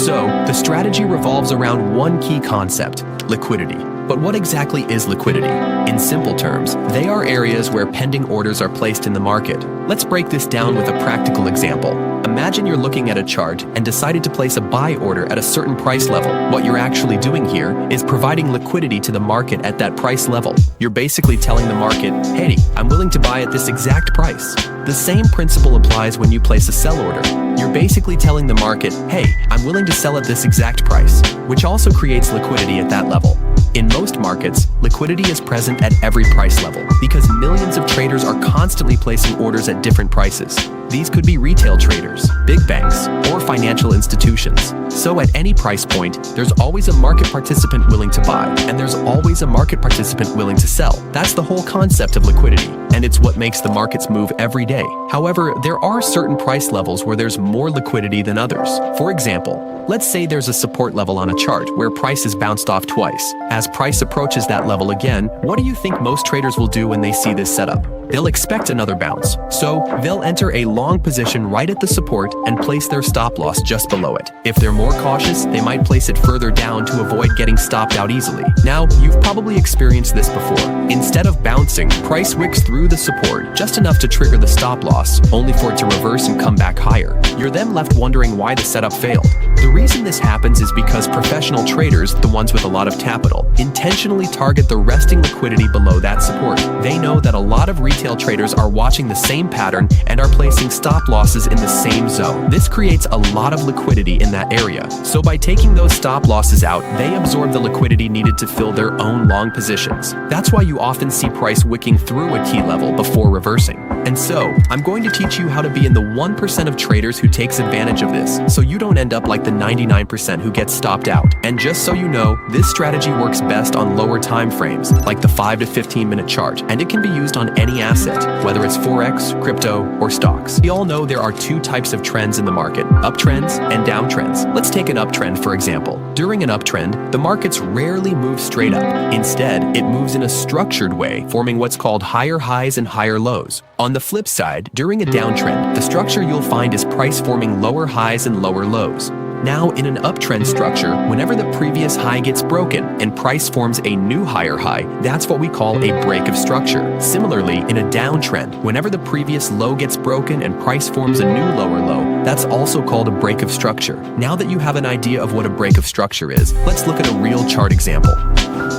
So, the strategy revolves around one key concept: liquidity. But what exactly is liquidity? In simple terms, they are areas where pending orders are placed in the market. Let's break this down with a practical example. Imagine you're looking at a chart and decided to place a buy order at a certain price level. What you're actually doing here is providing liquidity to the market at that price level. You're basically telling the market, hey, I'm willing to buy at this exact price. The same principle applies when you place a sell order. You're basically telling the market, hey, I'm willing to sell at this exact price, which also creates liquidity at that level. In most markets, liquidity is present at every price level because millions of traders are constantly placing orders at different prices. These could be retail traders, big banks, or financial institutions. So at any price point, there's always a market participant willing to buy, and there's always a market participant willing to sell. That's the whole concept of liquidity, and it's what makes the markets move every day. However, there are certain price levels where there's more liquidity than others. For example, let's say there's a support level on a chart where price is bounced off twice. As price approaches that level again, what do you think most traders will do when they see this setup? They'll expect another bounce, so they'll enter a long position right at the support and place their stop loss just below it. If they're more cautious, they might place it further down to avoid getting stopped out easily. Now, you've probably experienced this before. Instead of bouncing, price wicks through the support just enough to trigger the stop loss, only for it to reverse and come back higher. You're then left wondering why the setup failed. The reason this happens is because professional traders, the ones with a lot of capital, intentionally target the resting liquidity below that support. They know that a lot of retail traders are watching the same pattern and are placing stop losses in the same zone. This creates a lot of liquidity in that area. So by taking those stop losses out, they absorb the liquidity needed to fill their own long positions. That's why you often see price wicking through a key level before reversing. And so, I'm going to teach you how to be in the 1% of traders who takes advantage of this, so you don't end up like the 99% who gets stopped out. And just so you know, this strategy works best on lower time frames, like the 5 to 15 minute chart, and it can be used on any asset, whether it's Forex, crypto, or stocks. We all know there are two types of trends in the market, uptrends and downtrends. Let's take an uptrend, for example. During an uptrend, the markets rarely move straight up. Instead, it moves in a structured way, forming what's called higher highs and higher lows. On the flip side, during a downtrend, the structure you'll find is price forming lower highs and lower lows. Now, in an uptrend structure, whenever the previous high gets broken and price forms a new higher high, that's what we call a break of structure. Similarly, in a downtrend, whenever the previous low gets broken and price forms a new lower low, that's also called a break of structure. Now that you have an idea of what a break of structure is, let's look at a real chart example.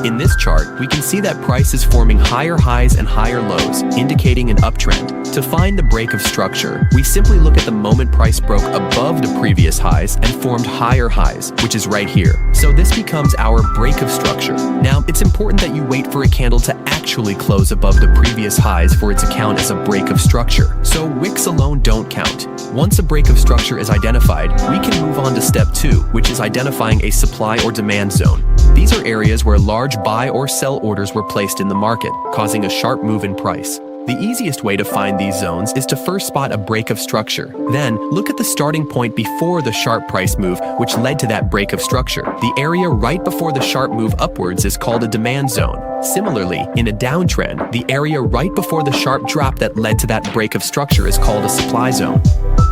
In this chart, we can see that price is forming higher highs and higher lows, indicating an uptrend. To find the break of structure, we simply look at the moment price broke above the previous highs and formed higher highs, which is right here. So this becomes our break of structure. Now, it's important that you wait for a candle to actually close above the previous highs for it to count as a break of structure. So wicks alone don't count. Once a break of structure is identified, we can move on to step 2, which is identifying a supply or demand zone. These are areas where large buy or sell orders were placed in the market, causing a sharp move in price. The easiest way to find these zones is to first spot a break of structure. Then, look at the starting point before the sharp price move, which led to that break of structure. The area right before the sharp move upwards is called a demand zone. Similarly, in a downtrend, the area right before the sharp drop that led to that break of structure is called a supply zone.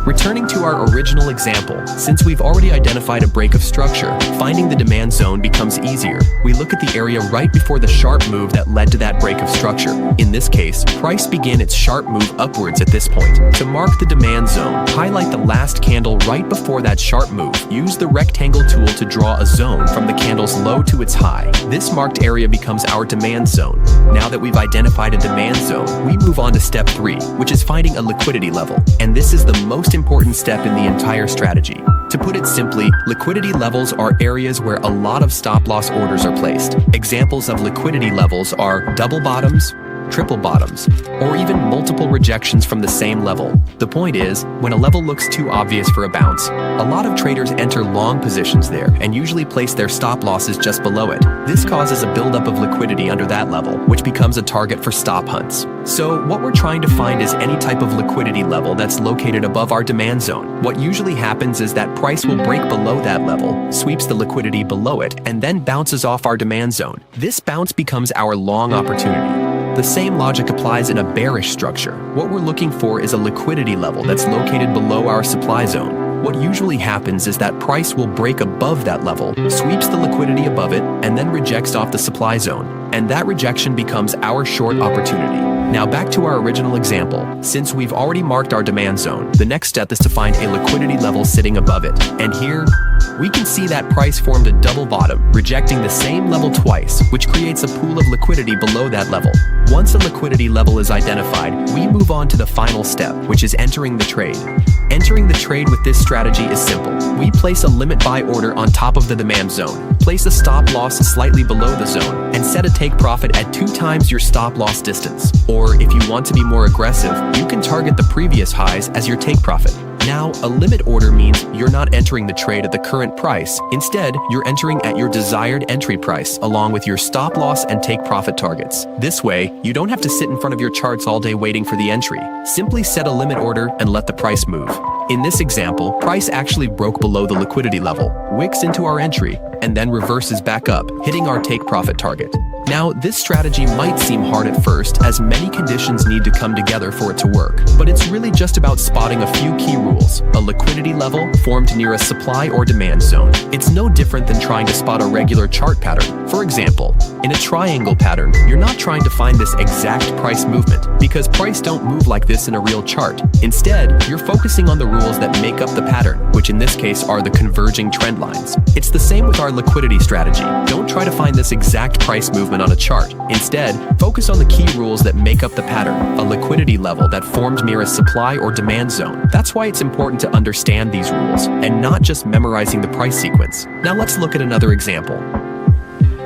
Returning to our original example, since we've already identified a break of structure, finding the demand zone becomes easier. We look at the area right before the sharp move that led to that break of structure. In this case, price began its sharp move upwards at this point. To mark the demand zone, highlight the last candle right before that sharp move. Use the rectangle tool to draw a zone from the candle's low to its high. This marked area becomes our demand zone. Now that we've identified a demand zone, we move on to step 3, which is finding a liquidity level. And this is the most important step in the entire strategy. To put it simply, liquidity levels are areas where a lot of stop-loss orders are placed. Examples of liquidity levels are double bottoms, triple bottoms, or even multiple rejections from the same level. The point is, when a level looks too obvious for a bounce, a lot of traders enter long positions there and usually place their stop losses just below it. This causes a buildup of liquidity under that level, which becomes a target for stop hunts. So what we're trying to find is any type of liquidity level that's located above our demand zone. What usually happens is that price will break below that level, sweeps the liquidity below it, and then bounces off our demand zone. This bounce becomes our long opportunity. The same logic applies in a bearish structure. What we're looking for is a liquidity level that's located below our supply zone. what usually happens is that price will break above that level, sweeps the liquidity above it, and then rejects off the supply zone. And that rejection becomes our short opportunity. Now back to our original example. Since we've already marked our demand zone, the next step is to find a liquidity level sitting above it. And here, we can see that price formed a double bottom, rejecting the same level twice, which creates a pool of liquidity below that level. Once a liquidity level is identified, we move on to the final step, which is entering the trade. Entering the trade with this strategy is simple. We place a limit buy order on top of the demand zone, place a stop loss slightly below the zone, and set a take profit at 2 times your stop loss distance. Or if you want to be more aggressive, you can target the previous highs as your take profit. Now, a limit order means you're not entering the trade at the current price. Instead, you're entering at your desired entry price, along with your stop loss and take profit targets. This way, you don't have to sit in front of your charts all day waiting for the entry. Simply set a limit order and let the price move. In this example, price actually broke below the liquidity level, wicks into our entry, and then reverses back up, hitting our take profit target. Now, this strategy might seem hard at first, as many conditions need to come together for it to work, but it's really just about spotting a few key rules. A liquidity level formed near a supply or demand zone. It's no different than trying to spot a regular chart pattern. For example, in a triangle pattern, you're not trying to find this exact price movement, because price don't move like this in a real chart. Instead, you're focusing on the rules that make up the pattern, which in this case are the converging trend lines. It's the same with our liquidity strategy. Don't try to find this exact price movement on a chart. Instead, focus on the key rules that make up the pattern, a liquidity level that formed near a supply or demand zone. That's why it's important to understand these rules, and not just memorizing the price sequence. Now let's look at another example.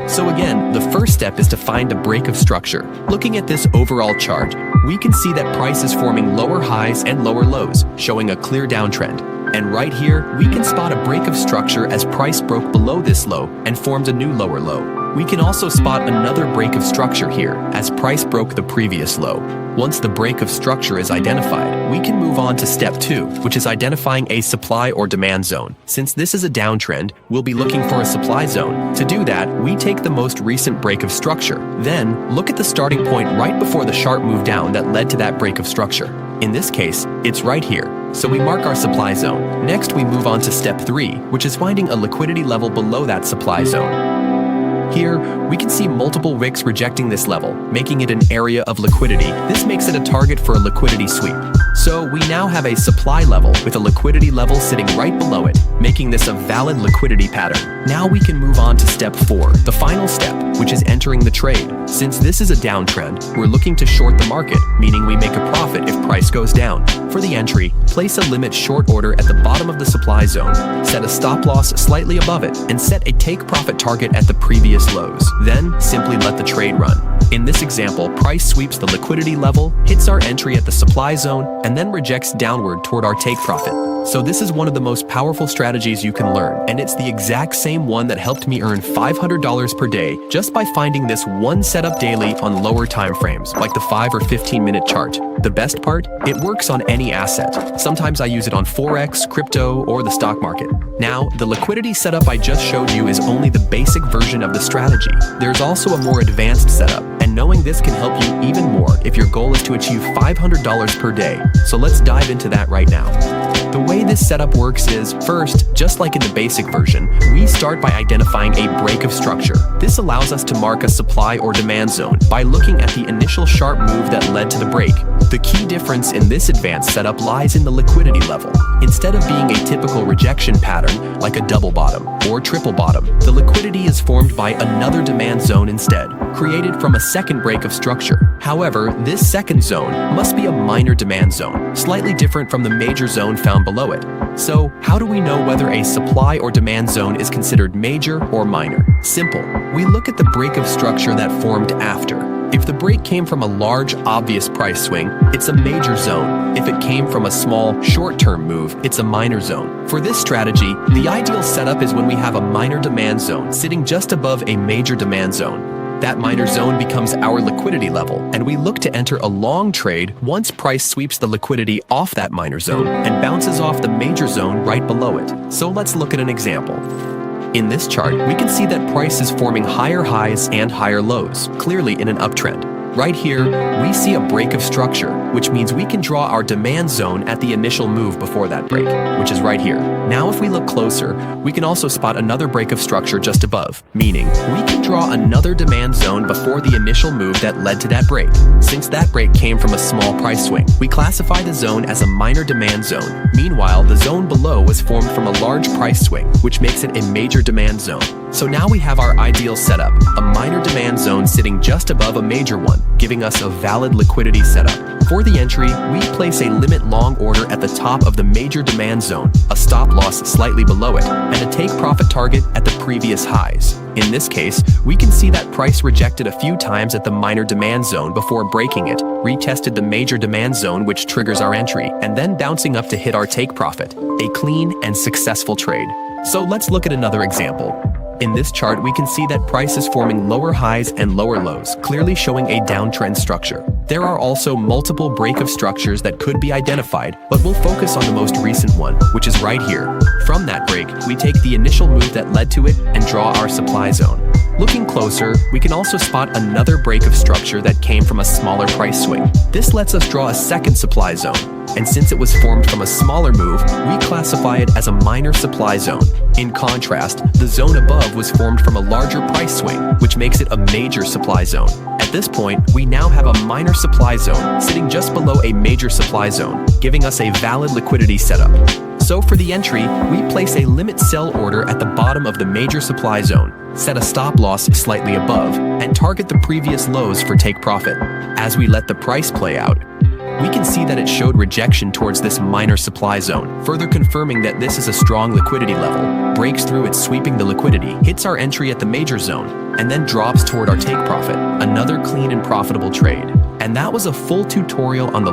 So again, the first step is to find a break of structure. Looking at this overall chart, we can see that price is forming lower highs and lower lows, showing a clear downtrend. And right here, we can spot a break of structure as price broke below this low and formed a new lower low. We can also spot another break of structure here, as price broke the previous low. Once the break of structure is identified, we can move on to step 2, which is identifying a supply or demand zone. Since this is a downtrend, we'll be looking for a supply zone. To do that, we take the most recent break of structure. Then, look at the starting point right before the sharp move down that led to that break of structure. In this case, it's right here. So we mark our supply zone. Next, we move on to step 3, which is finding a liquidity level below that supply zone. Here, we can see multiple wicks rejecting this level, making it an area of liquidity. This makes it a target for a liquidity sweep. So we now have a supply level with a liquidity level sitting right below it, making this a valid liquidity pattern. Now we can move on to step 4, the final step, which is entering the trade. Since this is a downtrend, we're looking to short the market, meaning we make a profit if price goes down. For the entry, place a limit short order at the bottom of the supply zone, set a stop loss slightly above it, and set a take profit target at the previous lows. Then, simply let the trade run. In this example, price sweeps the liquidity level, hits our entry at the supply zone, and then rejects downward toward our take profit. So this is one of the most powerful strategies you can learn, and it's the exact same one that helped me earn $500 per day just by finding this one setup daily on lower time frames, like the 5 or 15-minute chart. The best part? It works on any asset. Sometimes I use it on Forex, crypto, or the stock market. Now, the liquidity setup I just showed you is only the basic version of the strategy. There's also a more advanced setup, and knowing this can help you even more if your goal is to achieve $500 per day. So let's dive into that right now. The way this setup works is, first, just like in the basic version, we start by identifying a break of structure. This allows us to mark a supply or demand zone by looking at the initial sharp move that led to the break. The key difference in this advanced setup lies in the liquidity level. Instead of being a typical rejection pattern, like a double bottom or triple bottom, the liquidity is formed by another demand zone instead, created from a second break of structure. However, this second zone must be a minor demand zone, slightly different from the major zone found below it. So, how do we know whether a supply or demand zone is considered major or minor? Simple. We look at the break of structure that formed after. If the break came from a large, obvious price swing, it's a major zone. If it came from a small, short-term move, it's a minor zone. For this strategy, the ideal setup is when we have a minor demand zone sitting just above a major demand zone. That minor zone becomes our liquidity level, and we look to enter a long trade once price sweeps the liquidity off that minor zone and bounces off the major zone right below it. So let's look at an example. In this chart, we can see that price is forming higher highs and higher lows, clearly in an uptrend. Right here, we see a break of structure, which means we can draw our demand zone at the initial move before that break, which is right here. Now if we look closer, we can also spot another break of structure just above, meaning we can draw another demand zone before the initial move that led to that break. Since that break came from a small price swing, we classify the zone as a minor demand zone. Meanwhile, the zone below was formed from a large price swing, which makes it a major demand zone. So now we have our ideal setup, a minor demand zone sitting just above a major one, giving us a valid liquidity setup. For the entry, we place a limit long order at the top of the major demand zone, a stop loss slightly below it, and a take profit target at the previous highs. In this case, we can see that price rejected a few times at the minor demand zone before breaking it, retested the major demand zone which triggers our entry, and then bouncing up to hit our take profit. A clean and successful trade. So let's look at another example. In this chart, we can see that price is forming lower highs and lower lows, clearly showing a downtrend structure. There are also multiple break of structures that could be identified, but we'll focus on the most recent one, which is right here. From that break, we take the initial move that led to it and draw our supply zone. Looking closer, we can also spot another break of structure that came from a smaller price swing. This lets us draw a second supply zone, and since it was formed from a smaller move, we classify it as a minor supply zone. In contrast, the zone above was formed from a larger price swing, which makes it a major supply zone. At this point, we now have a minor supply zone sitting just below a major supply zone, giving us a valid liquidity setup. So for the entry, we place a limit sell order at the bottom of the major supply zone, set a stop loss slightly above, and target the previous lows for take profit. As we let the price play out, we can see that it showed rejection towards this minor supply zone, further confirming that this is a strong liquidity level, breaks through it sweeping the liquidity, hits our entry at the major zone, and then drops toward our take profit. Another clean and profitable trade. And that was a full tutorial on the